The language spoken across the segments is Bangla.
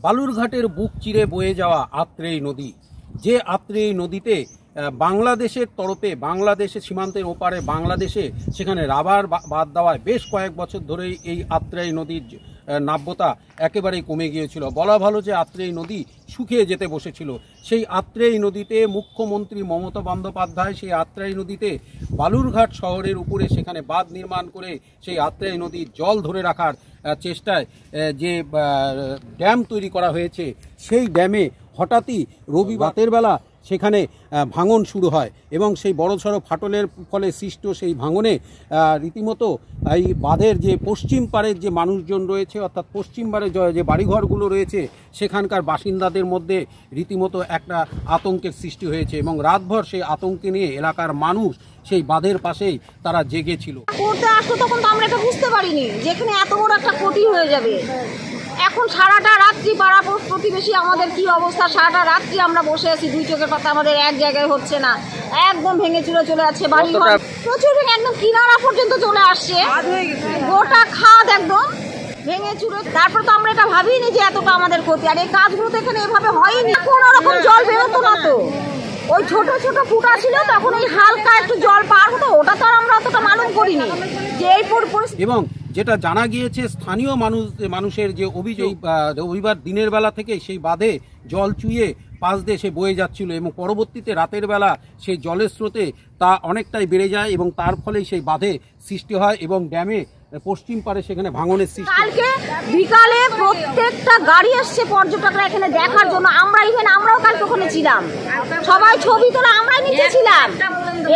বালুরঘাটের বুক চিরে বয়ে যাওয়া আত্রেই নদী, যে আত্রেই নদীতে বাংলাদেশের তরফে, বাংলাদেশের সীমান্তের ওপারে বাংলাদেশে সেখানে রাবার বাদ দেওয়ায় বেশ কয়েক বছর ধরেই এই আত্রেই নদীর নাব্যতা একেবারেই কমে গিয়েছিল। বলা ভালো যে আত্রেই নদী শুকিয়ে যেতে বসেছিল। সেই আত্রেই নদীতে মুখ্যমন্ত্রী মমতা বন্দ্যোপাধ্যায় সেই আত্রেই নদীতে বালুরঘাট শহরের উপরে সেখানে বাঁধ নির্মাণ করে সেই আত্রেই নদীর জল ধরে রাখার চেষ্টায় যে ড্যাম তৈরি করা হয়েছে, সেই ড্যামে হঠাৎই রবিবারের বেলা সেখানে ভাঙন শুরু হয় এবং সেই বড়সড় ফাটলের ফলে সৃষ্ট সেই ভাঙনে রীতিমতো এই বাঁধের যে পশ্চিম পাড়ের যে মানুষজন রয়েছে, অর্থাৎ পশ্চিম পাড়ে যে বাড়িঘরগুলো রয়েছে সেখানকার বাসিন্দাদের মধ্যে রীতিমতো একটা আতঙ্কের সৃষ্টি হয়েছে এবং রাতভর সেই আতঙ্কে নিয়ে এলাকার মানুষ সেই বাঁধের পাশেই তারা জেগেছিল। করতে আসতো তখন তো আমরা এটা বুঝতে পারিনি যেখানে এত বড় একটা ক্ষতি হয়ে যাবে। এখন সারাটা রাত্রি পাড়া প্রতিবেশী আমাদের কি অবস্থা, সারাটা রাত্রি আমরা বসে আছি, দুই চোখের পাতা আমাদের এক জায়গায় হচ্ছে না, একদম ভেঙে চুরে চলে যাচ্ছে বাড়ি ঘর, প্রচুর ভেঙে একদম কিনারা পর্যন্ত চলে আসছে, গোটা খাদ একদম ভেঙে চুরে। তারপর তো আমরা এটা ভাবিনি যে এতটা আমাদের ক্ষতি, আর এই কাজগুলো তো এখানে এভাবে হয়নি। কোনো রকম জল বেরোতো না, তো ওই ছোট ছোট ফুটা ছিল, তখন ওই হালকা একটু জল পার হতো, ওটা তো আমরা অতটা মালুম করিনি যে এই পরিস্থিতি। এবং যেটা জানা গিয়েছে স্থানীয় মানুষের যে অভিযোগ, রবিবার দিনের বেলা থেকে সেই বাঁধে জল চুইয়ে পাশ দিয়ে সে বয়ে যাচ্ছিল এবং পরবর্তীতে রাতের বেলা সেই জলের স্রোতে তা অনেকটাই বেড়ে যায় এবং তার ফলেই সেই বাঁধে সৃষ্টি হয় এবং ড্যামে পশ্চিম পারে সেখানে ভাঙনের সৃষ্টি। কালকে বিকালে প্রত্যেকটা গাড়ি আসছে পর্যটকরা এখানে দেখার জন্য, আমরাও কালকে ওখানে ছিলাম, সবাই ছবি তোলা আমরা নিতেছিলাম।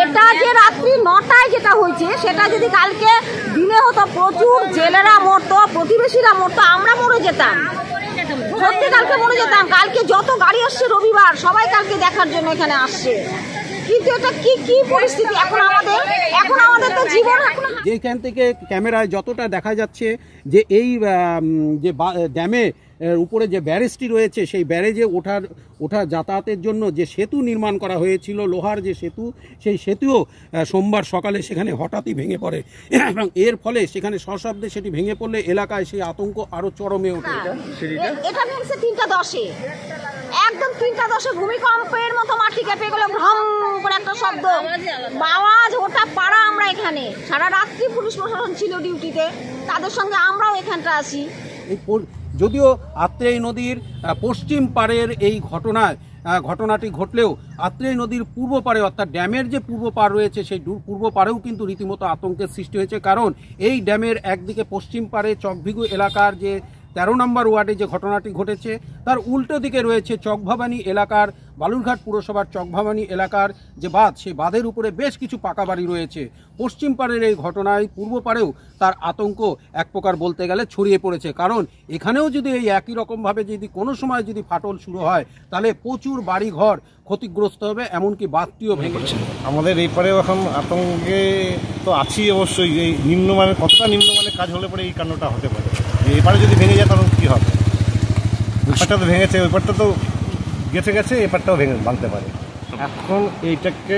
এটা যে রাত্রি 9টায় যেটা হয়েছে সেটা যদি কালকে দিনে হতো, প্রচুর জেলেরা মরতো, প্রতিবেশীরা মরতো, আমরা মরে যেতাম, সত্যি কালকে মরে যেতাম। কালকে যত গাড়ি আসছে রবিবার সবাই কালকে দেখার জন্য এখানে আসছে, কিন্তু এটা কি পরিস্থিতি এখন আমাদের তো জীবন। যেখান থেকে ক্যামেরায় যতটা দেখা যাচ্ছে যে এই যে ড্যামে উপরে যে ব্যারেজটি রয়েছে সেই ব্যারেজে ওঠা যাতায়াতের জন্য যে সেতু নির্মাণ করা হয়েছিল, লোহার যে সেতু, সেই সেতুও সোমবার সকালে সেখানে হঠাৎই ভেঙে পড়ে এবং এর ফলে সেখানে সশব্দে সেটি ভেঙে পড়লে এলাকায় সেই আতঙ্ক আরো চরমে ওঠে। এটা ভেঙেছে 3:10, একদম 3:10 ভূমিকম্পের মতো মাটি কেঁপে গেল, ভ্রম করে একটা শব্দ, আওয়াজ, ওটা পাড়া। আমরা এখানে সারা রাত্রি পুলিশ প্রশাসন ছিল ডিউটিতে, তাদের সঙ্গে আমরাও এখানটা আসি। যদিও আত্রেই নদীর পশ্চিম পাড়ের এই ঘটনাটি ঘটলেও আত্রেই নদীর পূর্ব পাড়ে, অর্থাৎ ড্যামের যে পূর্ব পাড় রয়েছে সেই পূর্ব পাড়েও কিন্তু রীতিমতো আতঙ্কের সৃষ্টি হয়েছে। কারণ এই ড্যামের একদিকে পশ্চিম পাড়ে চকভিগু এলাকার যে 13 নম্বর ওয়ার্ডে যে ঘটনাটি ঘটেছে তার উল্টো দিকে রয়েছে চকভাবানী এলাকার, বালুরঘাট পুরসভার চকভাবানী এলাকার যে বাঁধ, সেই বাঁধের উপরে বেশ কিছু পাকা বাড়ি রয়েছে। পশ্চিম পাড়ের এই ঘটনায় পূর্ব পাড়েও তার আতঙ্ক এক প্রকার বলতে গেলে ছড়িয়ে পড়েছে। কারণ এখানেও যদি এই একই রকমভাবে যদি কোনো সময় যদি ফাটল শুরু হয় তাহলে প্রচুর বাড়ি ঘর ক্ষতিগ্রস্ত হবে, এমনকি বাঁধটিও ভেঙেছে। আমাদের এই পাড়েও এখন আতঙ্কে তো আছি অবশ্যই। এই নিম্নমানের, কতটা নিম্নমানের কাজ হলে পরে এই কাণ্ডটা হতে পারে। এপারে যদি ভেঙে যায় তখন কী হবে? ওইপারটা তো ভেঙেছে, ওইপারটা তো গেছে, এপারটাও ভাঙতে পারে। এখন এইটাকে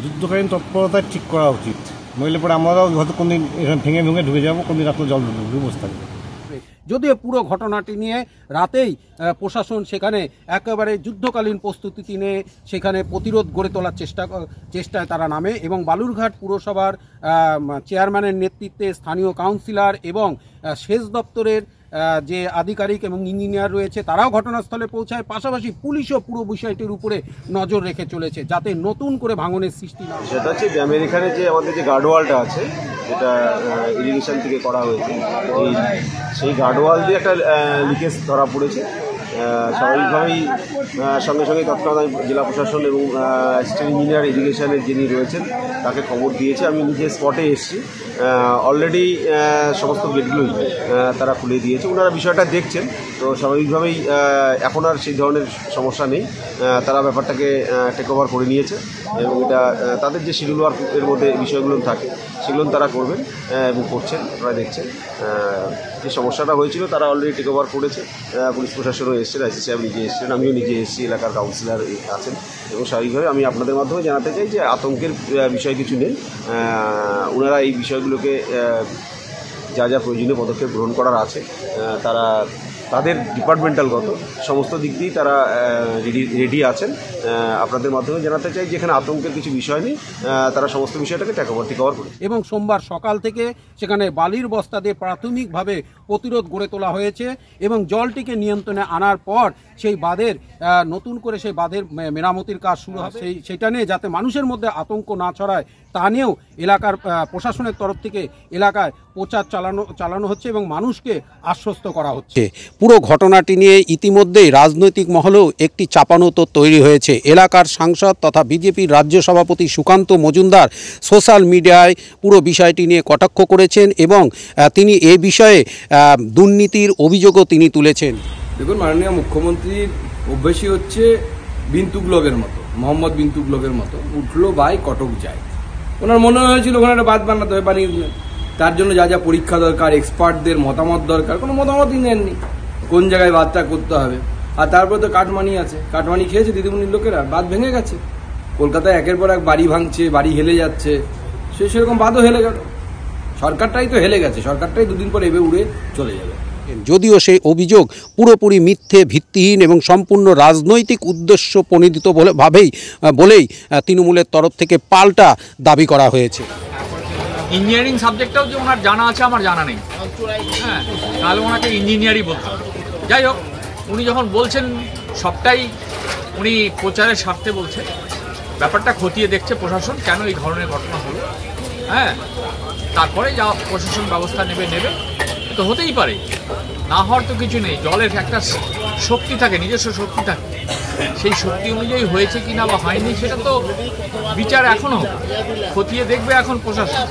যুদ্ধকালীন তৎপরতায় ঠিক করা উচিত, নইলে পরে আমরাও হয়তো কোনদিন এখানে ভেঙে ঢুকে যাবো, কোনদিন আপনার জল ঢুকে বসে থাকবে। যদিও পুরো ঘটনাটি নিয়ে রাতেই প্রশাসন সেখানে একেবারে যুদ্ধকালীন প্রস্তুতি নিয়ে সেখানে প্রতিরোধ গড়ে তোলার চেষ্টায় তারা নামে এবং বালুরঘাট পুরসভার চেয়ারম্যানের নেতৃত্বে স্থানীয় কাউন্সিলর এবং সেচ দপ্তরের যে আধিকারিক এবং ইঞ্জিনিয়ার রয়েছে তারাও ঘটনাস্থলে পৌঁছায়। পাশাপাশি পুলিশও পুরো বিষয়টির উপরে নজর রেখে চলেছে যাতে নতুন করে ভাঙনের সৃষ্টি না হয়। সেটা হচ্ছে ড্যামের এখানে যে আমাদের যে গার্ডওয়ালটা আছে, যেটা ইরিগেশন থেকে করা হয়েছে, সেই গার্ডওয়াল দিয়ে একটা লিকেজ ধরা পড়েছে। স্বাভাবিকভাবেই সঙ্গে সঙ্গে তৎক্ষণাৎ জেলা প্রশাসন এবং অ্যাসিস্ট্যান্ট ইঞ্জিনিয়ার ইরিগেশনের যিনি রয়েছেন তাকে খবর দিয়েছে। আমি নিজে স্পটে এসেছি, অলরেডি সমস্ত গেটগুলোই তারা খুলে দিয়েছে, ওনারা বিষয়টা দেখছেন। তো স্বাভাবিকভাবেই এখন আর সেই ধরনের সমস্যা নেই, তারা ব্যাপারটাকে টেক ওভার করে নিয়েছে এবং এটা তাদের যে শিডিউল ওয়ার্কের মধ্যে বিষয়গুলো থাকে সেগুলো তারা করবেন এবং করছেন, আপনারা দেখছেন। যে সমস্যাটা হয়েছিল তারা অলরেডি টেক ওভার করেছে, পুলিশ প্রশাসনও এসেছেন, আইসি সাহেব নিজে এসেছেন, আমিও নিজে এসেছি, এলাকার কাউন্সিলর আছেন এবং স্বাভাবিকভাবে আমি আপনাদের মাধ্যমে জানাতে চাই যে আতঙ্কের বিষয় কিছু নেই। ওনারা এই বিষয়গুলোকে যা প্রয়োজনীয় পদক্ষেপ গ্রহণ করার আছে তারা তাদের ডিপার্টমেন্টালগত সমস্ত দিক দিয়েই তারা রেডি আছেন। আপনাদের মাধ্যমে জানাতে চাই যেখানে আতঙ্কের কিছু বিষয় নেই, তারা সমস্ত বিষয়টাকে টেক ওভার করে। এবং সোমবার সকাল থেকে সেখানে বালির বস্তা দিয়ে প্রাথমিকভাবে প্রতিরোধ গড়ে তোলা হয়েছে এবং জলটিকে নিয়ন্ত্রণে আনার পর সেই বাঁধের নতুন করে সেই বাঁধের মেরামতির কাজ শুরু হবে। সেটা নিয়ে যাতে মানুষের মধ্যে আতঙ্ক না ছড়ায় তা নিয়েও এলাকার প্রশাসনের তরফ থেকে এলাকায় প্রচার চালানো হচ্ছে এবং মানুষকে আশ্বস্ত করা হচ্ছে। পুরো ঘটনাটি নিয়ে ইতিমধ্যেই রাজনৈতিক মহলেও একটি চাপানোতর তৈরি হয়েছে। এলাকার সাংসদ তথা বিজেপির রাজ্য সভাপতি সুকান্ত মজুমদার সোশ্যাল মিডিয়ায় পুরো বিষয়টি নিয়ে কটাক্ষ করেছেন এবং তিনি এ বিষয়ে দুর্নীতির অভিযোগও তিনি তুলেছেন। দেখুন, মাননীয় মুখ্যমন্ত্রীর অভ্যাসই হচ্ছে বিন তুগলকের মতো, মোহাম্মদ বিন তুগলকের মতো উঠলো বাই কটক যায়। ওনার মনে হয়েছিল ওখানে একটা বাঁধ বানাতে হবে, বানিয়ে দিলেন। তার জন্য যা যা পরীক্ষা দরকার, এক্সপার্টদের মতামত দরকার, কোনো মতামতই নেননি কোন জায়গায় বাঁধটা করতে হবে। আর তারপরে তো কাটমানি আছে, কাটমানি খেয়েছে দিদিমণির লোকেরা, বাঁধ ভেঙে গেছে। কলকাতায় একের পর এক বাড়ি ভাঙছে, বাড়ি হেলে যাচ্ছে, সেরকম বাঁধও হেলে গেল। সরকারটাই তো হেলে গেছে, সরকারটাই দুদিন পর এবে উড়ে চলে যাবে। যদিও সেই অভিযোগ পুরোপুরি মিথ্যে, ভিত্তিহীন এবং সম্পূর্ণ রাজনৈতিক উদ্দেশ্য প্রণোদিত বলেই তৃণমূলের তরফ থেকে পাল্টা দাবি করা হয়েছে। ইঞ্জিনিয়ারিং সাবজেক্টটাও যে ওনার জানা আছে আমার জানা নেই, হ্যাঁ, তাহলে ওনাকে ইঞ্জিনিয়ারই বলতে হবে। যাই হোক, উনি যখন বলছেন সবটাই উনি প্রচারের স্বার্থে বলছেন। ব্যাপারটা খতিয়ে দেখছে প্রশাসন কেন এই ধরনের ঘটনা হলো, হ্যাঁ, তারপরে যা প্রশাসন ব্যবস্থা নেবে তো হতেই পারে, না হওয়ার তো কিছু নেই। জলের একটা শক্তি থাকে, নিজস্ব শক্তি থাকে, সেই শক্তি অনুযায়ী হয়েছে কিনা বা হয়নি সেটা তো বিচার এখনও খতিয়ে দেখবে এখন প্রশাসন।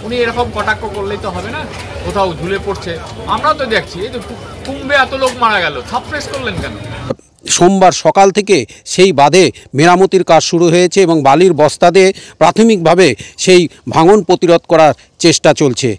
উনি এরকম কটাক্ষ করলেই তো হবে না, কোথাও ঝুলে পড়ছে আমরাও তো দেখছি। এই তো কুম্ভে এত লোক মারা গেল, সাপ্রেস করলেন কেন? সোমবার সকাল থেকে সেই বাঁধে মেরামতির কাজ শুরু হয়েছে এবং বালির বস্তা দিয়ে প্রাথমিকভাবে সেই ভাঙন প্রতিরোধ করার চেষ্টা চলছে।